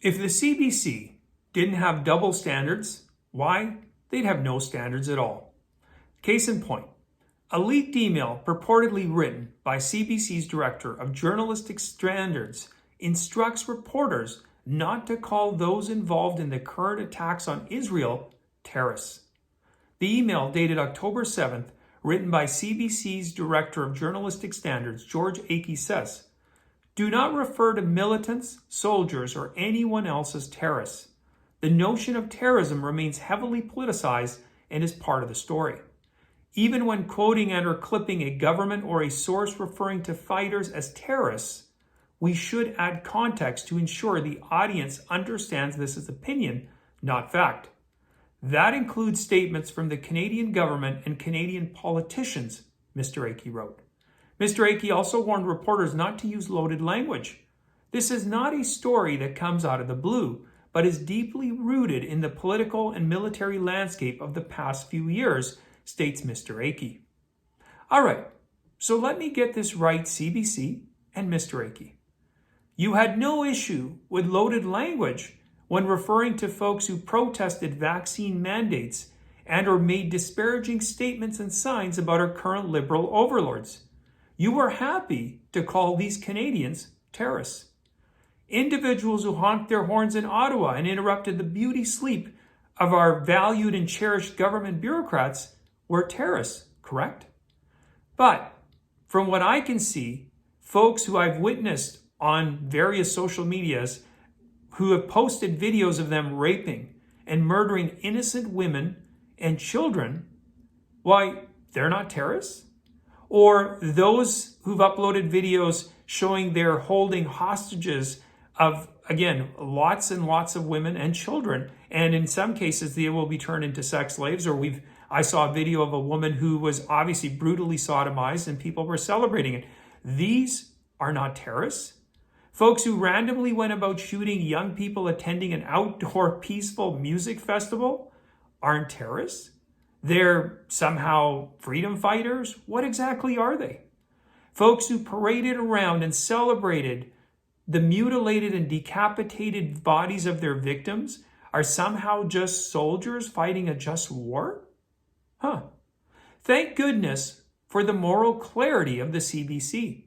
If the CBC didn't have double standards, why? They'd have no standards at all. Case in point, a leaked email purportedly written by CBC's Director of Journalistic Standards instructs reporters not to call those involved in the current attacks on Israel terrorists. The email, dated October 7th, written by CBC's Director of Journalistic Standards, George Akey, says, "Do not refer to militants, soldiers, or anyone else as terrorists. The notion of terrorism remains heavily politicized and is part of the story. Even when quoting and or clipping a government or a source referring to fighters as terrorists, we should add context to ensure the audience understands this as opinion, not fact. That includes statements from the Canadian government and Canadian politicians," Mr. Akey wrote. Mr. Akey also warned reporters not to use loaded language. "This is not a story that comes out of the blue, but is deeply rooted in the political and military landscape of the past few years," states Mr. Akey. All right, so let me get this right, CBC and Mr. Akey. You had no issue with loaded language when referring to folks who protested vaccine mandates and or made disparaging statements and signs about our current liberal overlords. You were happy to call these Canadians terrorists. Individuals who honked their horns in Ottawa and interrupted the beauty sleep of our valued and cherished government bureaucrats were terrorists, correct? But from what I can see, folks who I've witnessed on various social medias who have posted videos of them raping and murdering innocent women and children, why, they're not terrorists? Or those who've uploaded videos showing they're holding hostages of, again, lots and lots of women and children, and in some cases they will be turned into sex slaves. Or I saw a video of a woman who was obviously brutally sodomized and people were celebrating it. These are not terrorists. Folks who randomly went about shooting young people attending an outdoor peaceful music festival aren't terrorists. They're somehow freedom fighters. What exactly are they? Folks who paraded around and celebrated the mutilated and decapitated bodies of their victims are somehow just soldiers fighting a just war? Thank goodness for the moral clarity of the CBC.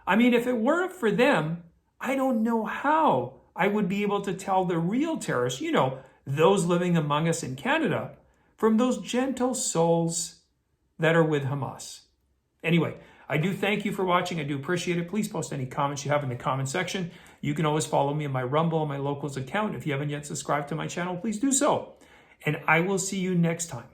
I mean, if it weren't for them, I don't know how I would be able to tell the real terrorists, those living among us in Canada, from those gentle souls that are with Hamas. Anyway, I do thank you for watching. I do appreciate it. Please post any comments you have in the comment section. You can always follow me on my Rumble and my Locals account. If you haven't yet subscribed to my channel, please do so. And I will see you next time.